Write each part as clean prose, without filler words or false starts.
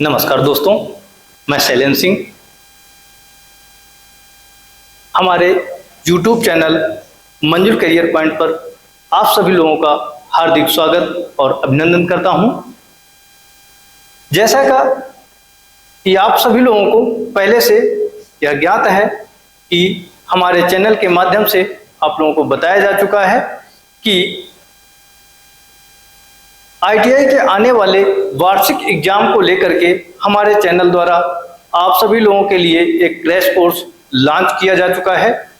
नमस्कार दोस्तों, मैं शैलेंद्र सिंह। हमारे YouTube चैनल मंजूर करियर पॉइंट पर आप सभी लोगों का हार्दिक स्वागत और अभिनंदन करता हूं। जैसा कि आप सभी लोगों को पहले से यह ज्ञात है कि हमारे चैनल के माध्यम से आप लोगों को बताया जा चुका है कि ITI के आने वाले वार्षिक एग्जाम को लेकर के हमारे चैनल द्वारा आप सभी लोगों के लिए एक क्रैश कोर्स लॉन्च किया जा चुका है।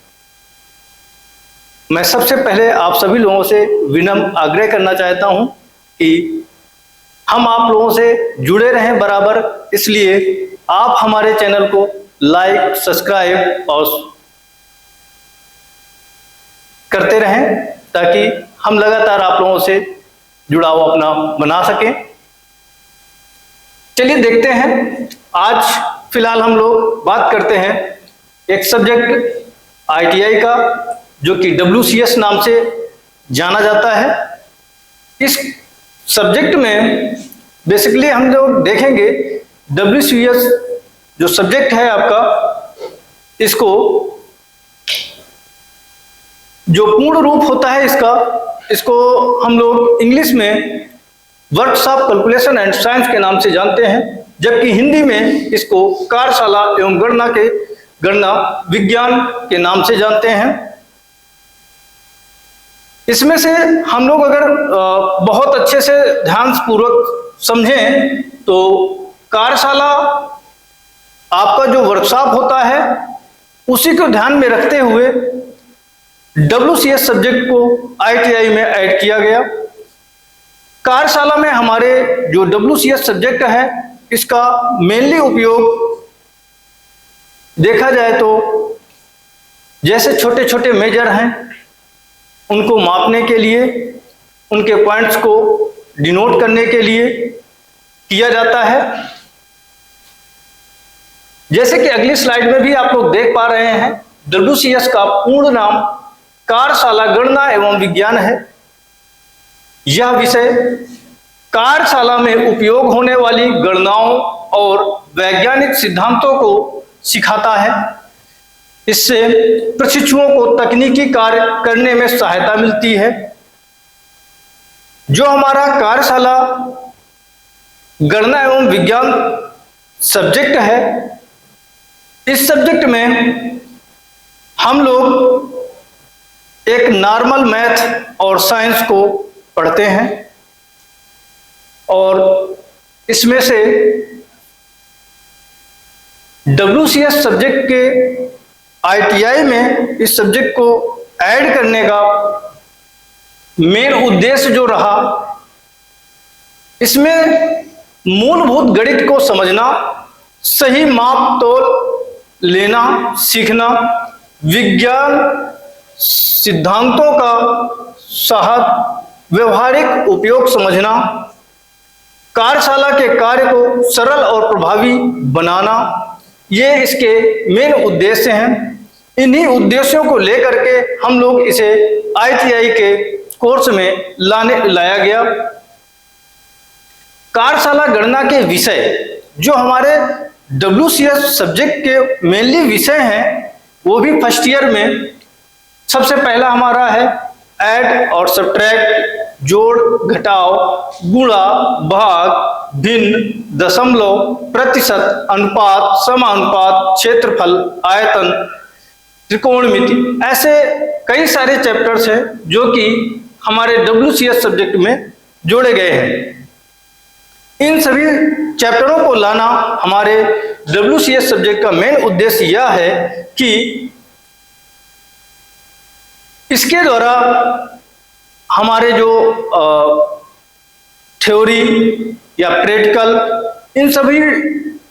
मैं सबसे पहले आप सभी लोगों से विनम्र आग्रह करना चाहता हूं कि हम आप लोगों से जुड़े रहें बराबर, इसलिए आप हमारे चैनल को लाइक, सब्सक्राइब और करते रहें ताकि हम लगातार आप लोगों से जुड़ाव अपना बना सकें। चलिए देखते हैं, आज फिलहाल हम लोग बात करते हैं एक सब्जेक्ट ITI का जो कि WCS नाम से जाना जाता है। इस सब्जेक्ट में बेसिकली हम लोग देखेंगे WCS जो सब्जेक्ट है आपका, इसको जो पूर्ण रूप होता है इसको हम लोग इंग्लिश में वर्कशॉप कैलकुलेशन एंड साइंस के नाम से जानते हैं, जबकि हिंदी में इसको कार्यशाला एवं गणना विज्ञान के नाम से जानते हैं। इसमें से हम लोग अगर बहुत अच्छे से ध्यानपूर्वक समझें तो कार्यशाला आपका जो वर्कशॉप होता है उसी को ध्यान में रखते हुए WCS सब्जेक्ट को ITI में ऐड किया गया। कार्यशाला में हमारे जो WCS सब्जेक्ट है इसका मेनली उपयोग देखा जाए तो जैसे छोटे छोटे मेजर हैं उनको मापने के लिए, उनके पॉइंट्स को डिनोट करने के लिए किया जाता है। जैसे कि अगली स्लाइड में भी आप लोग देख पा रहे हैं, WCS का पूर्ण नाम कार्यशाला गणना एवं विज्ञान है। यह विषय कार्यशाला में उपयोग होने वाली गणनाओं और वैज्ञानिक सिद्धांतों को सिखाता है। इससे प्रशिक्षुओं को तकनीकी कार्य करने में सहायता मिलती है। जो हमारा कार्यशाला गणना एवं विज्ञान सब्जेक्ट है, इस सब्जेक्ट में हम लोग एक नॉर्मल मैथ और साइंस को पढ़ते हैं और इसमें से WCS सब्जेक्ट के ITI में इस सब्जेक्ट को ऐड करने का मेन उद्देश्य जो रहा, इसमें मूलभूत गणित को समझना, सही माप तोल लेना सीखना, विज्ञान सिद्धांतों का व्यवहारिक उपयोग समझना, कार्यशाला के कार्य को सरल और प्रभावी बनाना, ये इसके मेन उद्देश्य हैं। इन्हीं उद्देश्यों को लेकर के हम लोग इसे ITI के कोर्स में लाया गया। कार्यशाला गणना के विषय जो हमारे WCS सब्जेक्ट के मेनली विषय हैं, वो भी फर्स्ट ईयर में सबसे पहला हमारा है ऐड और सब्ट्रैक्ट, जोड़ घटाव, गुणा भाग, भिन्न, दशमलव, प्रतिशत, अनुपात, समानुपात, क्षेत्रफल, आयतन, त्रिकोणमिति, ऐसे कई सारे चैप्टर्स हैं जो कि हमारे WCS सब्जेक्ट में जोड़े गए हैं। इन सभी चैप्टरों को लाना हमारे WCS सब्जेक्ट का मेन उद्देश्य यह है कि इसके द्वारा हमारे जो थ्योरी या प्रैक्टिकल, इन सभी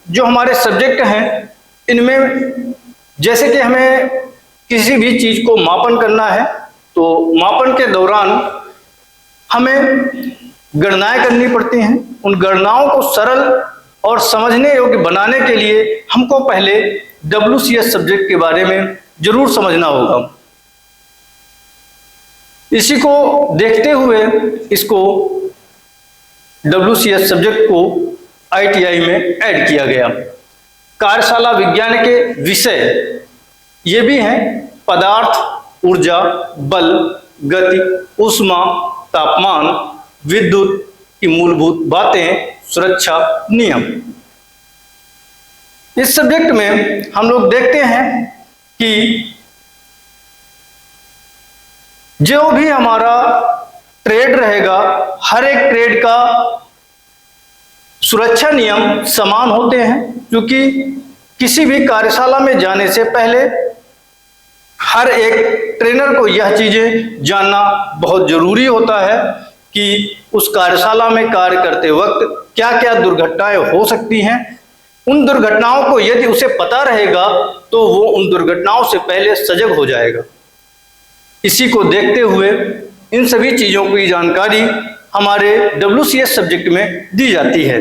जो हमारे सब्जेक्ट हैं, इनमें जैसे कि हमें किसी भी चीज को मापन करना है तो मापन के दौरान हमें गणनाएं करनी पड़ती हैं। उन गणनाओं को सरल और समझने योग्य बनाने के लिए हमको पहले WCS सब्जेक्ट के बारे में जरूर समझना होगा। इसी को देखते हुए इसको WCS सब्जेक्ट को ITI में ऐड किया गया। कार्यशाला विज्ञान के विषय ये भी हैं पदार्थ, ऊर्जा, बल, गति, ऊष्मा, तापमान, विद्युत की मूलभूत बातें, सुरक्षा नियम। इस सब्जेक्ट में हम लोग देखते हैं कि जो भी हमारा ट्रेड रहेगा, हर एक ट्रेड का सुरक्षा नियम समान होते हैं, क्योंकि किसी भी कार्यशाला में जाने से पहले हर एक ट्रेनर को यह चीजें जानना बहुत जरूरी होता है कि उस कार्यशाला में कार्य करते वक्त क्या क्या दुर्घटनाएं हो सकती हैं। उन दुर्घटनाओं को यदि उसे पता रहेगा तो वो उन दुर्घटनाओं से पहले सजग हो जाएगा। इसी को देखते हुए इन सभी चीजों की जानकारी हमारे WCS सब्जेक्ट में दी जाती है।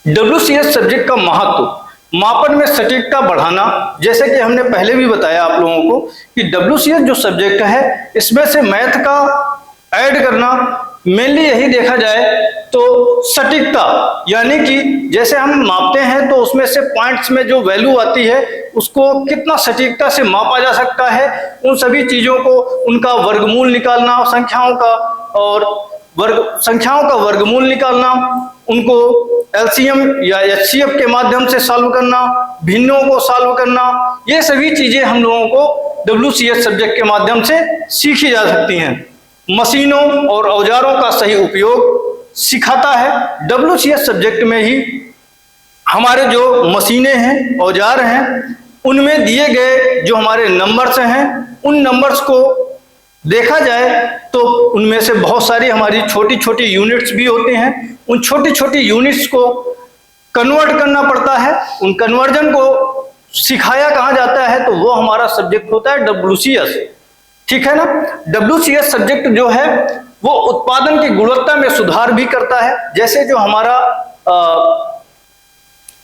WCS सब्जेक्ट का महत्व, मापन में सटीकता बढ़ाना। जैसे कि हमने पहले भी बताया आप लोगों को कि WCS जो सब्जेक्ट है इसमें से मैथ का ऐड करना मेनली यही देखा जाए तो सटीकता, यानी कि जैसे हम मापते हैं तो उसमें से पॉइंट्स में जो वैल्यू आती है उसको कितना सटीकता से मापा जा सकता है, उन सभी चीजों को, उनका वर्गमूल निकालना, संख्याओं का वर्गमूल निकालना, उनको LCM या HCF के माध्यम से सॉल्व करना, भिन्नों को सॉल्व करना, ये सभी चीजें हम लोगों को WCS सब्जेक्ट के माध्यम से सीखी जा सकती हैं। मशीनों और औजारों का सही उपयोग सिखाता है। WCS सब्जेक्ट में ही हमारे जो मशीनें हैं, औजार हैं, उनमें दिए गए जो हमारे नंबर्स हैं, उन नंबर्स को देखा जाए तो उनमें से बहुत सारी हमारी छोटी छोटी यूनिट्स भी होती हैं। उन छोटी छोटी यूनिट्स को कन्वर्ट करना पड़ता है। उन कन्वर्जन को सिखाया कहाँ जाता है तो वो हमारा सब्जेक्ट होता है WCS। ठीक है ना। WCS सब्जेक्ट जो है वो उत्पादन की गुणवत्ता में सुधार भी करता है। जैसे जो हमारा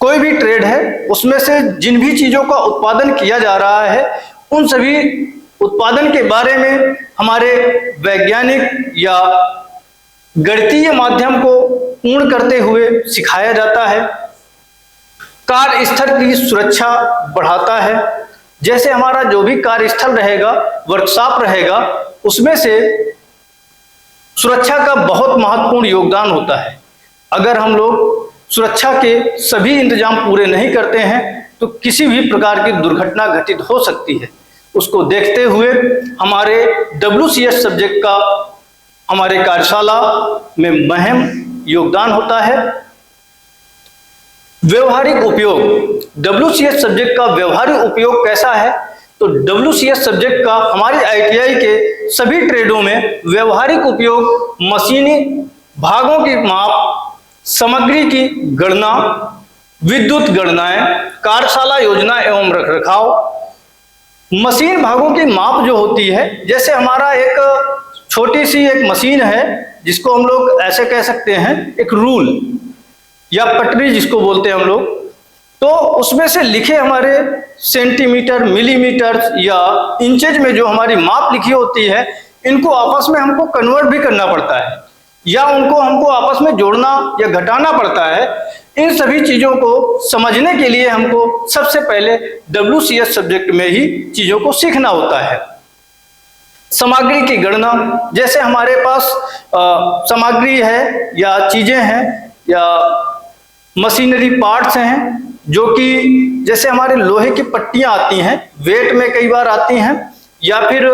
कोई भी ट्रेड है उसमें से जिन भी चीजों का उत्पादन किया जा रहा है उन सभी उत्पादन के बारे में हमारे वैज्ञानिक या गणितीय माध्यम को पूर्ण करते हुए सिखाया जाता है। कार्यस्थल की सुरक्षा बढ़ाता है। जैसे हमारा जो भी कार्यस्थल रहेगा, वर्कशॉप रहेगा, उसमें से सुरक्षा का बहुत महत्वपूर्ण योगदान होता है। अगर हम लोग सुरक्षा के सभी इंतजाम पूरे नहीं करते हैं तो किसी भी प्रकार की दुर्घटना घटित हो सकती है। उसको देखते हुए हमारे WCS सब्जेक्ट का हमारे कार्यशाला में अहम योगदान होता है। व्यवहारिक उपयोग, WCS सब्जेक्ट का व्यवहारिक उपयोग कैसा है तो WCS सब्जेक्ट का हमारी ITI के सभी ट्रेडों में व्यवहारिक उपयोग मशीनी भागों की माप, सामग्री की गणना, विद्युत गणनाएं, कार्यशाला योजना एवं रखरखाव। मशीन भागों की माप जो होती है, जैसे हमारा एक छोटी सी एक मशीन है जिसको हम लोग ऐसे कह सकते हैं एक रूल या पटरी जिसको बोलते हैं हम लोग, तो उसमें से लिखे हमारे सेंटीमीटर, मिलीमीटर या इंचेज में जो हमारी माप लिखी होती है, इनको आपस में हमको कन्वर्ट भी करना पड़ता है या उनको हमको आपस में जोड़ना या घटाना पड़ता है। इन सभी चीजों को समझने के लिए हमको सबसे पहले WCS सब्जेक्ट में ही चीजों को सीखना होता है। सामग्री की गणना, जैसे हमारे पास सामग्री है या चीजें हैं या मशीनरी पार्ट्स हैं जो कि जैसे हमारे लोहे की पट्टियां आती हैं, वेट में कई बार आती हैं या फिर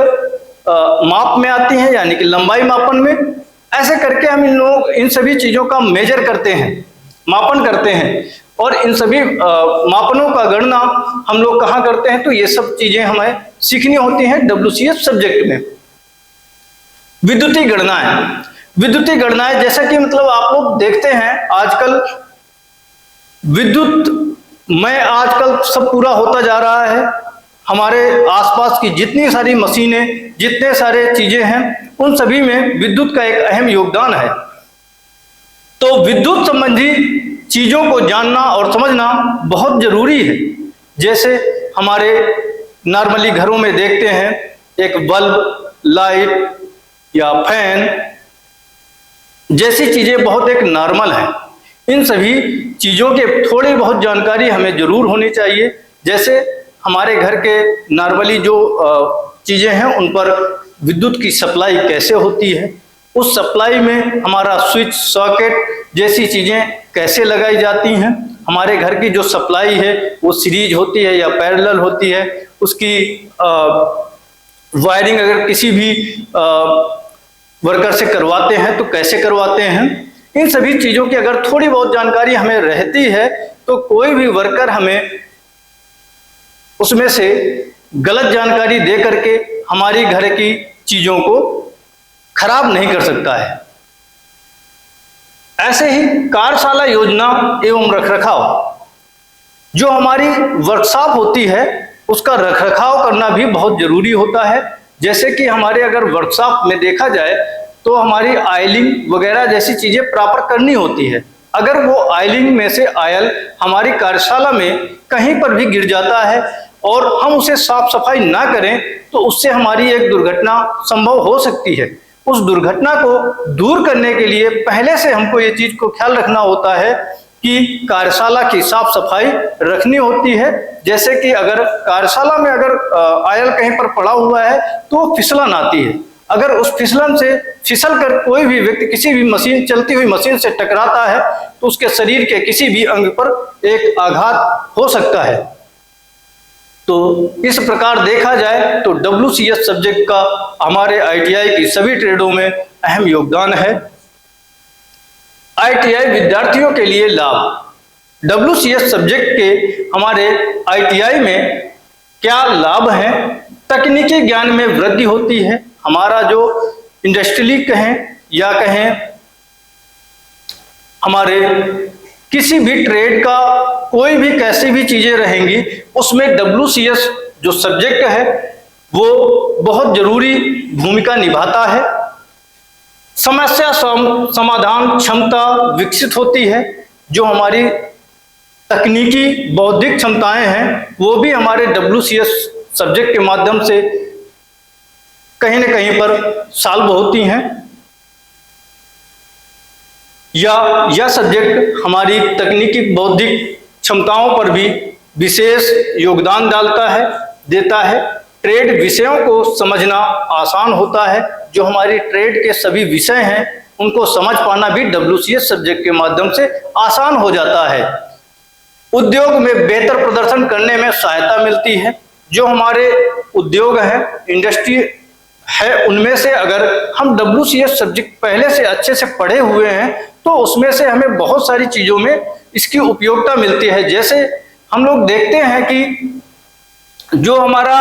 माप में आती हैं, यानी कि लंबाई मापन में। ऐसे करके हम इन सभी चीजों का मेजर करते हैं, मापन करते हैं, और इन सभी मापनों का गणना हम लोग कहाँ करते हैं तो ये सब चीजें हमें सीखनी होती हैं WCS सब्जेक्ट में। विद्युतीय गणनाएं, विद्युतीय गणनाएं जैसा कि मतलब आप लोग देखते हैं आजकल विद्युत में आजकल सब पूरा होता जा रहा है। हमारे आसपास की जितनी सारी मशीनें, जितने सारे चीजें हैं, उन सभी में विद्युत का एक अहम योगदान है। तो विद्युत संबंधी चीजों को जानना और समझना बहुत जरूरी है। जैसे हमारे नॉर्मली घरों में देखते हैं एक बल्ब, लाइट या फैन जैसी चीजें बहुत एक नॉर्मल है। इन सभी चीज़ों के थोड़ी बहुत जानकारी हमें जरूर होनी चाहिए। जैसे हमारे घर के नॉर्मली जो चीज़ें हैं उन पर विद्युत की सप्लाई कैसे होती है, उस सप्लाई में हमारा स्विच सॉकेट जैसी चीज़ें कैसे लगाई जाती हैं, हमारे घर की जो सप्लाई है वो सीरीज होती है या पैरेलल होती है, उसकी वायरिंग अगर किसी भी वर्कर से करवाते हैं तो कैसे करवाते हैं। इन सभी चीज़ों की अगर थोड़ी बहुत जानकारी हमें रहती है तो कोई भी वर्कर हमें उसमें से गलत जानकारी दे करके हमारी घर की चीज़ों को खराब नहीं कर सकता है। ऐसे ही कार्यशाला योजना एवं रखरखाव, जो हमारी वर्कशॉप होती है उसका रखरखाव करना भी बहुत जरूरी होता है। जैसे कि हमारे अगर वर्कशॉप में देखा जाए तो हमारी ऑयलिंग वगैरह जैसी चीजें प्रॉपर करनी होती है। अगर वो ऑयलिंग में से ऑयल हमारी कार्यशाला में कहीं पर भी गिर जाता है और हम उसे साफ सफाई ना करें तो उससे हमारी एक दुर्घटना संभव हो सकती है। उस दुर्घटना को दूर करने के लिए पहले से हमको ये चीज को ख्याल रखना होता है कि कार्यशाला की साफ सफाई रखनी होती है। जैसे कि अगर कार्यशाला में अगर ऑयल कहीं पर पड़ा हुआ है तो फिसलन आती है, अगर उस फिसलन से फिसल कर कोई भी व्यक्ति किसी भी मशीन, चलती हुई मशीन से टकराता है तो उसके शरीर के किसी भी अंग पर एक आघात हो सकता है। तो इस प्रकार देखा जाए तो WCS सब्जेक्ट का हमारे ITI की सभी ट्रेडों में अहम योगदान है। ITI विद्यार्थियों के लिए लाभ, WCS सब्जेक्ट के हमारे ITI में क्या लाभ हैं? तकनीकी ज्ञान में वृद्धि होती है, हमारा जो इंडस्ट्रियली कहें या कहें हमारे किसी भी ट्रेड का कोई भी कैसी भी चीजें रहेंगी उसमें WCS जो सब्जेक्ट है वो बहुत जरूरी भूमिका निभाता है। समस्या समाधान क्षमता विकसित होती है, जो हमारी तकनीकी बौद्धिक क्षमताएं हैं वो भी हमारे WCS सब्जेक्ट के माध्यम से कहीं न कहीं पर सॉल्व होती हैं। यह सब्जेक्ट हमारी तकनीकी बौद्धिक क्षमताओं पर भी विशेष योगदान देता है। ट्रेड विषयों को समझना आसान होता है, जो हमारी ट्रेड के सभी विषय हैं उनको समझ पाना भी WCS सब्जेक्ट के माध्यम से आसान हो जाता है। उद्योग में बेहतर प्रदर्शन करने में सहायता मिलती है, जो हमारे उद्योग हैं, इंडस्ट्री है, उनमें से अगर हम WCS सब्जेक्ट पहले से अच्छे से पढ़े हुए हैं तो उसमें से हमें बहुत सारी चीज़ों में इसकी उपयोगिता मिलती है। जैसे हम लोग देखते हैं कि जो हमारा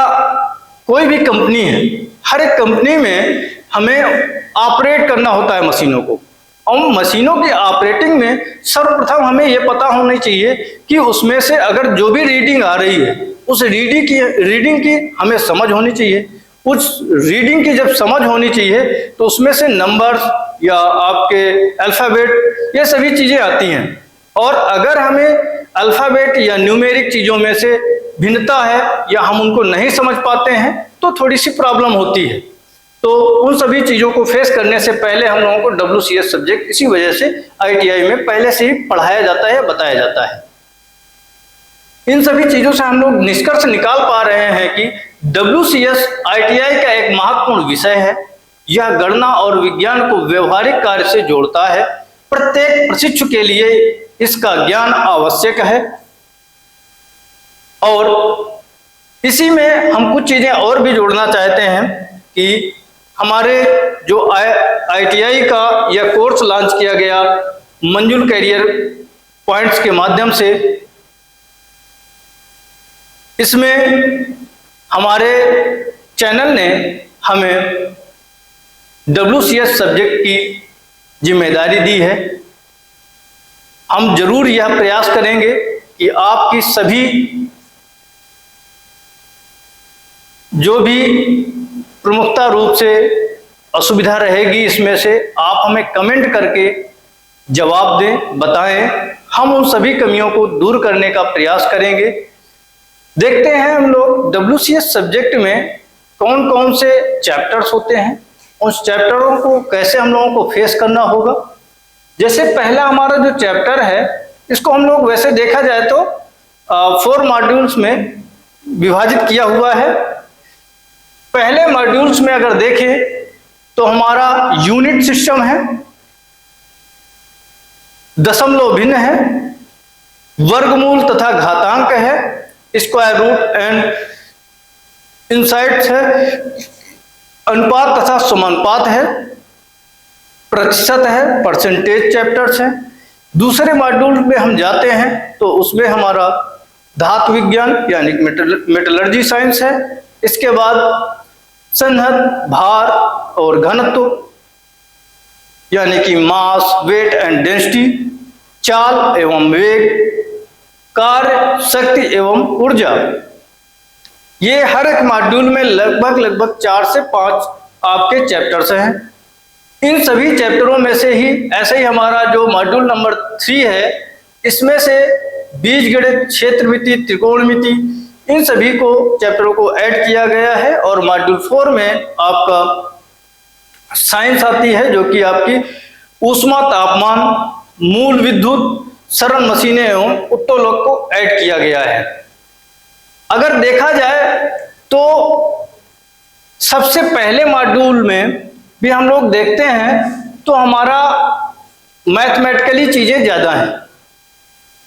कोई भी कंपनी है, हर एक कंपनी में हमें ऑपरेट करना होता है मशीनों को, और मशीनों की ऑपरेटिंग में सर्वप्रथम हमें यह पता होना चाहिए कि उसमें से अगर जो भी रीडिंग आ रही है उस रीडिंग की हमें समझ होनी चाहिए। उस रीडिंग की जब समझ होनी चाहिए तो उसमें से नंबर्स या आपके अल्फ़ाबेट ये सभी चीज़ें आती हैं, और अगर हमें अल्फ़ाबेट या न्यूमेरिक चीज़ों में से भिन्नता है या हम उनको नहीं समझ पाते हैं तो थोड़ी सी प्रॉब्लम होती है। तो उन सभी चीज़ों को फेस करने से पहले हम लोगों को WCS सब्जेक्ट इसी वजह से ITI में पहले से ही पढ़ाया जाता है, बताया जाता है। इन सभी चीज़ों से हम लोग निष्कर्ष निकाल पा रहे हैं कि WCS ITI का एक महत्वपूर्ण विषय है। यह गणना और विज्ञान को व्यवहारिक कार्य से जोड़ता है। प्रत्येक प्रशिक्षु के लिए इसका ज्ञान आवश्यक है, और इसी में हम कुछ चीजें और भी जोड़ना चाहते हैं कि हमारे जो ITI का यह कोर्स लॉन्च किया गया मंजुल कैरियर पॉइंट्स के माध्यम से, इसमें हमारे चैनल ने हमें WCS सब्जेक्ट की जिम्मेदारी दी है। हम जरूर यह प्रयास करेंगे कि आपकी सभी जो भी प्रमुखता रूप से असुविधा रहेगी इसमें से आप हमें कमेंट करके जवाब दें, बताएं। हम उन सभी कमियों को दूर करने का प्रयास करेंगे। देखते हैं हम लोग WCS सब्जेक्ट में कौन कौन से चैप्टर्स होते हैं, उन चैप्टरों को कैसे हम लोगों को फेस करना होगा। जैसे पहला हमारा जो चैप्टर है, इसको हम लोग वैसे देखा जाए तो 4 मॉड्यूल्स में विभाजित किया हुआ है। पहले मॉड्यूल्स में अगर देखें तो हमारा यूनिट सिस्टम है, दशमलव भिन्न है, वर्गमूल तथा घातांक है, स्क्वायर रूट एंड इनसाइट्स है, अनुपात तथा समानुपात है, प्रतिशत है, परसेंटेज चैप्टर्स है। दूसरे मॉड्यूल में हम जाते हैं तो उसमें हमारा धातु विज्ञान यानी मेटलर्जी साइंस है। इसके बाद संहत, भार और घनत्व यानी कि मास, वेट एंड डेंसिटी, चाल एवं वेग, कार्य, शक्ति एवं ऊर्जा। ये हर एक मॉड्यूल में लगभग 4 से 5 आपके चैप्टर्स हैं। इन सभी चैप्टरों में से ही ऐसे ही हमारा जो मॉड्यूल नंबर 3 है, इसमें से बीजगणित, क्षेत्रमिति, त्रिकोणमिति, इन सभी को चैप्टरों को ऐड किया गया है। और मॉड्यूल 4 में आपका साइंस आती है, जो कि आपकी ऊष्मा, तापमान, मूल विद्युत, सरल मशीनें एवं उत्तोलक को ऐड किया गया है। अगर देखा जाए तो सबसे पहले मॉड्यूल में भी हम लोग देखते हैं तो हमारा मैथमेटिकली चीजें ज्यादा हैं।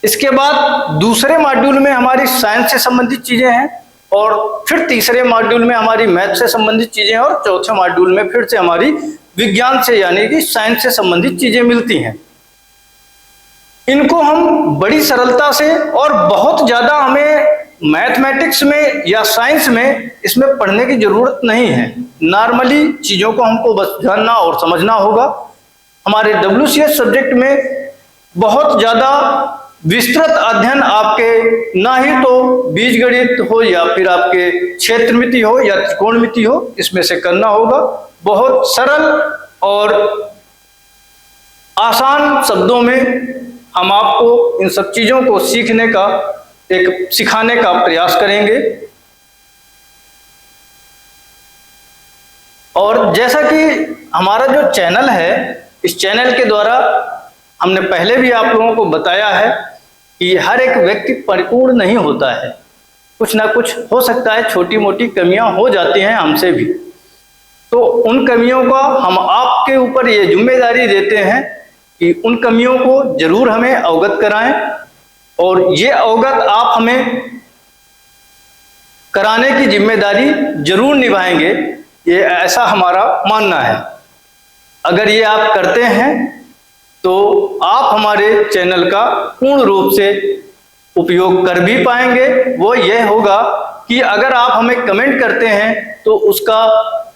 इसके बाद दूसरे मॉड्यूल में हमारी साइंस से संबंधित चीजें हैं, और फिर तीसरे मॉड्यूल में हमारी मैथ से संबंधित चीजें, और चौथे मॉड्यूल में फिर से हमारी विज्ञान से यानी कि साइंस से संबंधित चीजें मिलती हैं। इनको हम बड़ी सरलता से और बहुत ज्यादा हमें मैथमेटिक्स में या साइंस में इसमें पढ़ने की जरूरत नहीं है। नॉर्मली चीजों को हमको बस जानना और समझना होगा। हमारे WCS सब्जेक्ट में बहुत ज्यादा विस्तृत अध्ययन आपके ना ही तो बीजगणित हो या फिर आपके क्षेत्रमिति हो या त्रिकोणमिति हो, इसमें से करना होगा। बहुत सरल और आसान शब्दों में हम आपको इन सब चीजों को सिखाने का प्रयास करेंगे। और जैसा कि हमारा जो चैनल है, इस चैनल के द्वारा हमने पहले भी आप लोगों को बताया है कि हर एक व्यक्ति परिपूर्ण नहीं होता है, कुछ ना कुछ हो सकता है, छोटी मोटी कमियां हो जाती हैं हमसे भी। तो उन कमियों का हम आपके ऊपर ये जिम्मेदारी देते हैं कि उन कमियों को जरूर हमें अवगत कराएं, और ये अवगत आप हमें कराने की जिम्मेदारी जरूर निभाएंगे, ये ऐसा हमारा मानना है। अगर ये आप करते हैं तो आप हमारे चैनल का पूर्ण रूप से उपयोग कर भी पाएंगे। वो ये होगा कि अगर आप हमें कमेंट करते हैं तो उसका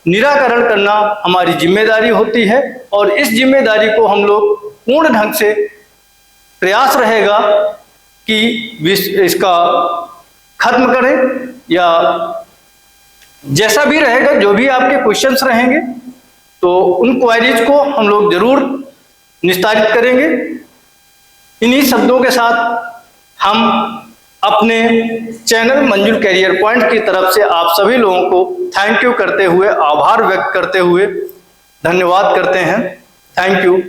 निराकरण करना हमारी जिम्मेदारी होती है, और इस जिम्मेदारी को हम लोग पूर्ण ढंग से प्रयास रहेगा कि इसका खत्म करें, या जैसा भी रहेगा, जो भी आपके क्वेश्चंस रहेंगे तो उन क्वेरीज को हम लोग जरूर निस्तारित करेंगे। इन्हीं शब्दों के साथ हम अपने चैनल मंजुल कैरियर पॉइंट की तरफ से आप सभी लोगों को थैंक यू करते हुए, आभार व्यक्त करते हुए धन्यवाद करते हैं। Thank you.